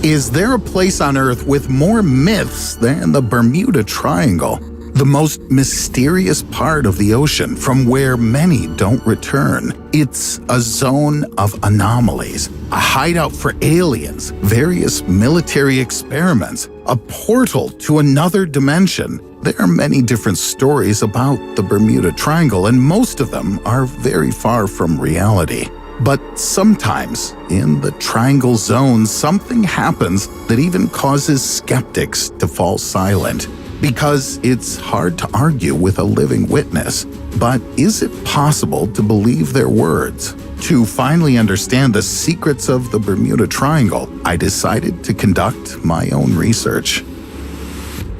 Is there a place on Earth with more myths than the Bermuda Triangle? The most mysterious part of the ocean from where many don't return. It's a zone of anomalies, a hideout for aliens, various military experiments, a portal to another dimension. There are many different stories about the Bermuda Triangle, and most of them are very far from reality. But sometimes, in the Triangle Zone, something happens that even causes skeptics to fall silent. Because it's hard to argue with a living witness. But is it possible to believe their words? To finally understand the secrets of the Bermuda Triangle, I decided to conduct my own research.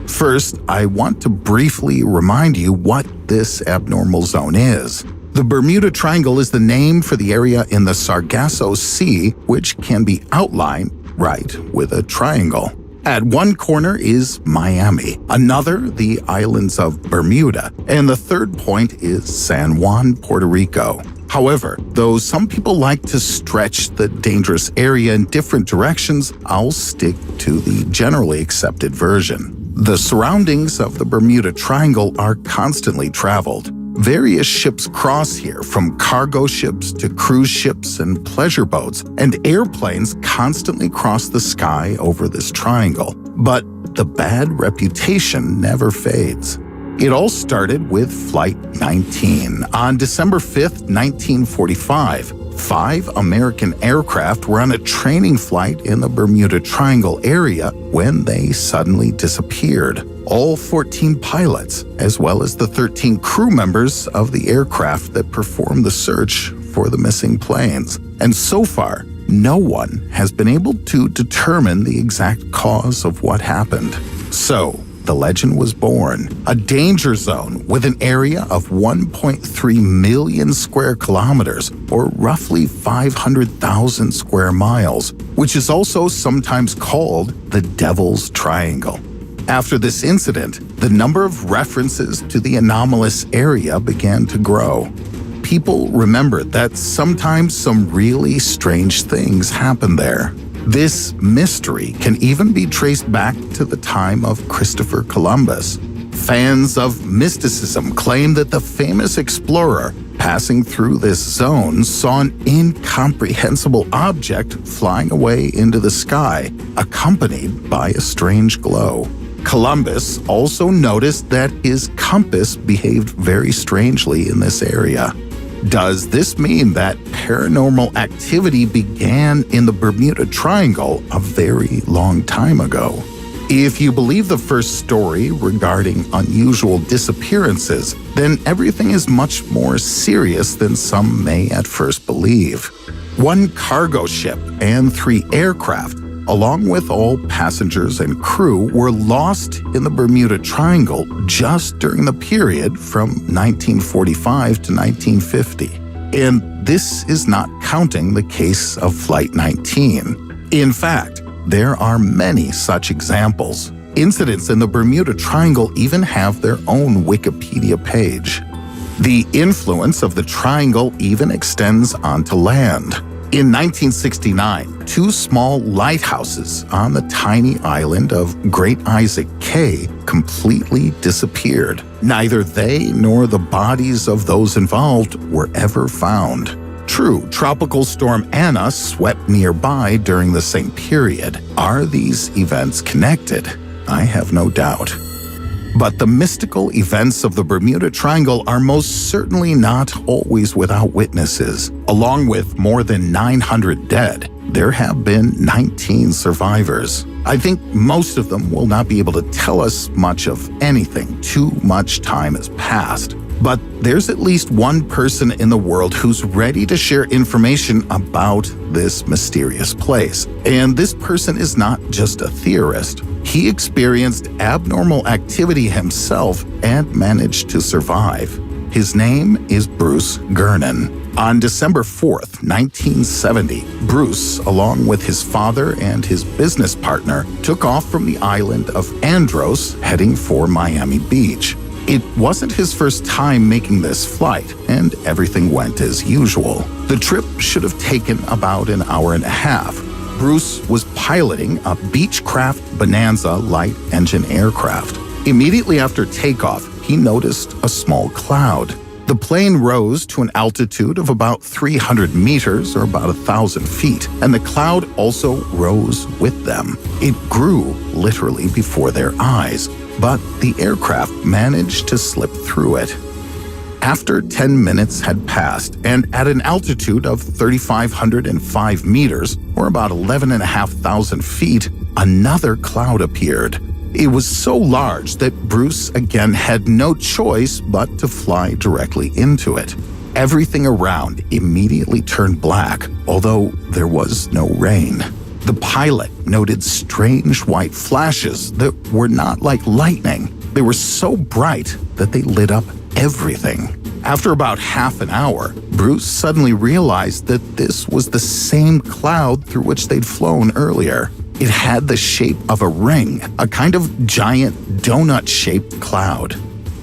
First, I want to briefly remind you what this abnormal zone is. The Bermuda Triangle is the name for the area in the Sargasso Sea, which can be outlined right with a triangle. At one corner is Miami, another the islands of Bermuda, and the third point is San Juan, Puerto Rico. However, though some people like to stretch the dangerous area in different directions, I'll stick to the generally accepted version. The surroundings of the Bermuda Triangle are constantly traveled. Various ships cross here, from cargo ships to cruise ships and pleasure boats, and airplanes constantly cross the sky over this triangle. But the bad reputation never fades. It all started with Flight 19. On December 5th, 1945, 5 American aircraft were on a training flight in the Bermuda Triangle area when they suddenly disappeared. All 14 pilots, as well as the 13 crew members of the aircraft that performed the search for the missing planes. And so far, no one has been able to determine the exact cause of what happened. So, the legend was born, a danger zone with an area of 1.3 million square kilometers, or roughly 500,000 square miles, which is also sometimes called the Devil's Triangle. After this incident, the number of references to the anomalous area began to grow. People remembered that sometimes some really strange things happened there. This mystery can even be traced back to the time of Christopher Columbus. Fans of mysticism claim that the famous explorer passing through this zone saw an incomprehensible object flying away into the sky, accompanied by a strange glow. Columbus also noticed that his compass behaved very strangely in this area. Does this mean that paranormal activity began in the Bermuda Triangle a very long time ago? If you believe the first story regarding unusual disappearances, then everything is much more serious than some may at first believe. One cargo ship and 3 aircraft, along with all passengers and crew, were lost in the Bermuda Triangle just during the period from 1945 to 1950. And this is not counting the case of Flight 19. In fact, there are many such examples. Incidents in the Bermuda Triangle even have their own Wikipedia page. The influence of the triangle even extends onto land. In 1969, 2 small lighthouses on the tiny island of Great Isaac Cay completely disappeared. Neither they nor the bodies of those involved were ever found. True, Tropical Storm Anna swept nearby during the same period. Are these events connected? I have no doubt. But the mystical events of the Bermuda Triangle are most certainly not always without witnesses. Along with more than 900 dead, there have been 19 survivors. I think most of them will not be able to tell us much of anything. Too much time has passed. But there's at least one person in the world who's ready to share information about this mysterious place. And this person is not just a theorist. He experienced abnormal activity himself and managed to survive. His name is Bruce Gernon. On December 4th, 1970, Bruce, along with his father and his business partner, took off from the island of Andros, heading for Miami Beach. It wasn't his first time making this flight, and everything went as usual. The trip should have taken about an hour and a half. Bruce was piloting a Beechcraft Bonanza light engine aircraft. Immediately after takeoff, he noticed a small cloud. The plane rose to an altitude of about 300 meters, or about 1,000 feet, and the cloud also rose with them. It grew literally before their eyes, but the aircraft managed to slip through it. After 10 minutes had passed, and at an altitude of 3,505 meters, or about 11,500 feet, another cloud appeared. It was so large that Bruce again had no choice but to fly directly into it. Everything around immediately turned black, although there was no rain. The pilot noted strange white flashes that were not like lightning. They were so bright that they lit up everything. After about half an hour, Bruce suddenly realized that this was the same cloud through which they'd flown earlier. It had the shape of a ring, a kind of giant donut-shaped cloud.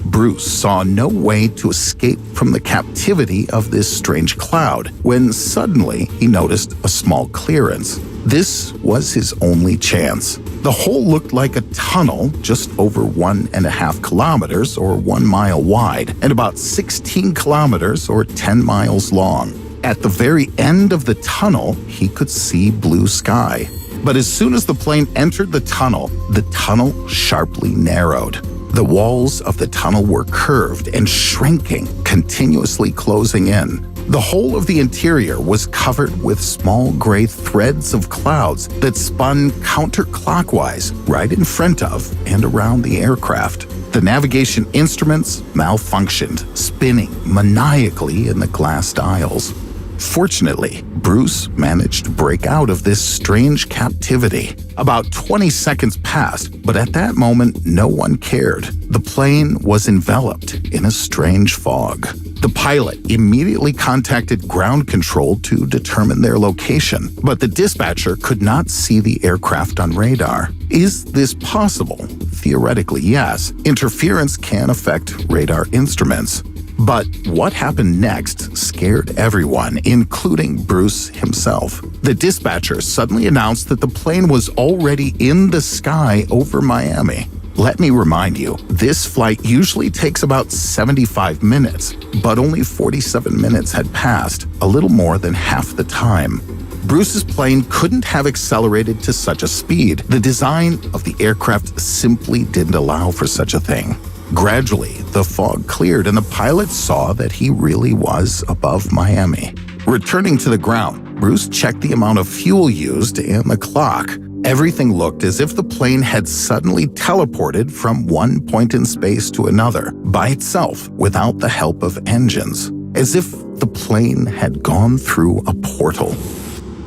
Bruce saw no way to escape from the captivity of this strange cloud when suddenly he noticed a small clearance. This was his only chance. The hole looked like a tunnel just over 1.5 kilometers or 1 mile wide and about 16 kilometers or 10 miles long. At the very end of the tunnel, he could see blue sky. But as soon as the plane entered the tunnel sharply narrowed. The walls of the tunnel were curved and shrinking, continuously closing in. The whole of the interior was covered with small gray threads of clouds that spun counterclockwise right in front of and around the aircraft. The navigation instruments malfunctioned, spinning maniacally in the glass dials. Fortunately, Bruce managed to break out of this strange captivity. About 20 seconds passed, but at that moment, no one cared. The plane was enveloped in a strange fog. The pilot immediately contacted ground control to determine their location, but the dispatcher could not see the aircraft on radar. Is this possible? Theoretically, yes. Interference can affect radar instruments. But what happened next scared everyone, including Bruce himself. The dispatcher suddenly announced that the plane was already in the sky over Miami. Let me remind you, this flight usually takes about 75 minutes, but only 47 minutes had passed, a little more than half the time. Bruce's plane couldn't have accelerated to such a speed. The design of the aircraft simply didn't allow for such a thing. Gradually, the fog cleared and the pilot saw that he really was above Miami. Returning to the ground, Bruce checked the amount of fuel used and the clock. Everything looked as if the plane had suddenly teleported from one point in space to another by itself without the help of engines, as if the plane had gone through a portal.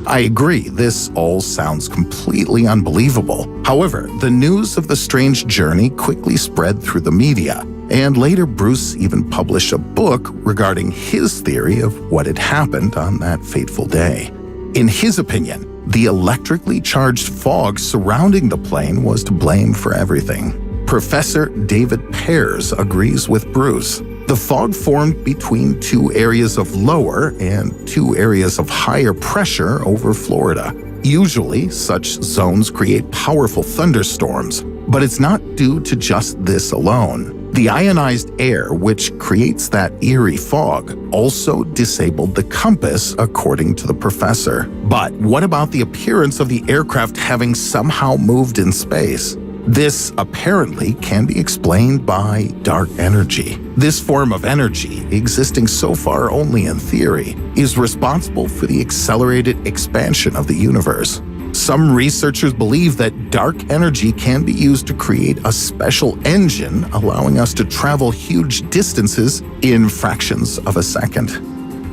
I agree, this all sounds completely unbelievable. However, the news of the strange journey quickly spread through the media, and later Bruce even published a book regarding his theory of what had happened on that fateful day. In his opinion, the electrically charged fog surrounding the plane was to blame for everything. Professor David Pears agrees with Bruce. The fog formed between two areas of lower and two areas of higher pressure over Florida. Usually, such zones create powerful thunderstorms, but it's not due to just this alone. The ionized air, which creates that eerie fog, also disabled the compass, according to the professor. But what about the appearance of the aircraft having somehow moved in space? This apparently can be explained by dark energy. This form of energy, existing so far only in theory, is responsible for the accelerated expansion of the universe. Some researchers believe that dark energy can be used to create a special engine, allowing us to travel huge distances in fractions of a second.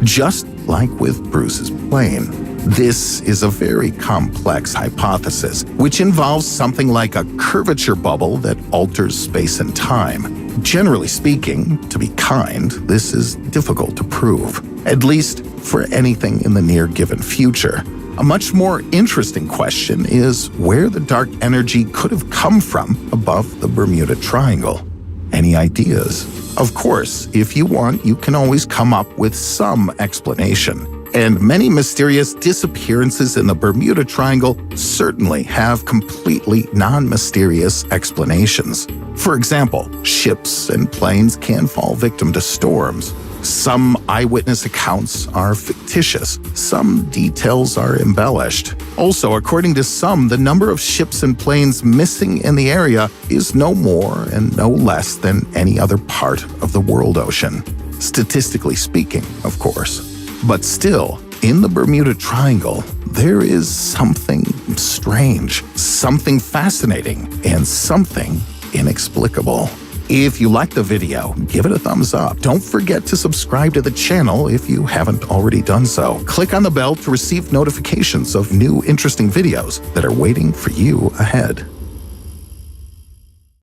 Just like with Bruce's plane. This is a very complex hypothesis, which involves something like a curvature bubble that alters space and time. Generally speaking, to be kind, this is difficult to prove, at least for anything in the near given future. A much more interesting question is where the dark energy could have come from above the Bermuda Triangle. Any ideas? Of course, if you want, you can always come up with some explanation. And many mysterious disappearances in the Bermuda Triangle certainly have completely non-mysterious explanations. For example, ships and planes can fall victim to storms. Some eyewitness accounts are fictitious. Some details are embellished. Also, according to some, the number of ships and planes missing in the area is no more and no less than any other part of the world ocean. Statistically speaking, of course. But still, in the Bermuda Triangle, there is something strange, something fascinating, and something inexplicable. If you liked the video, give it a thumbs up. Don't forget to subscribe to the channel if you haven't already done so. Click on the bell to receive notifications of new interesting videos that are waiting for you ahead.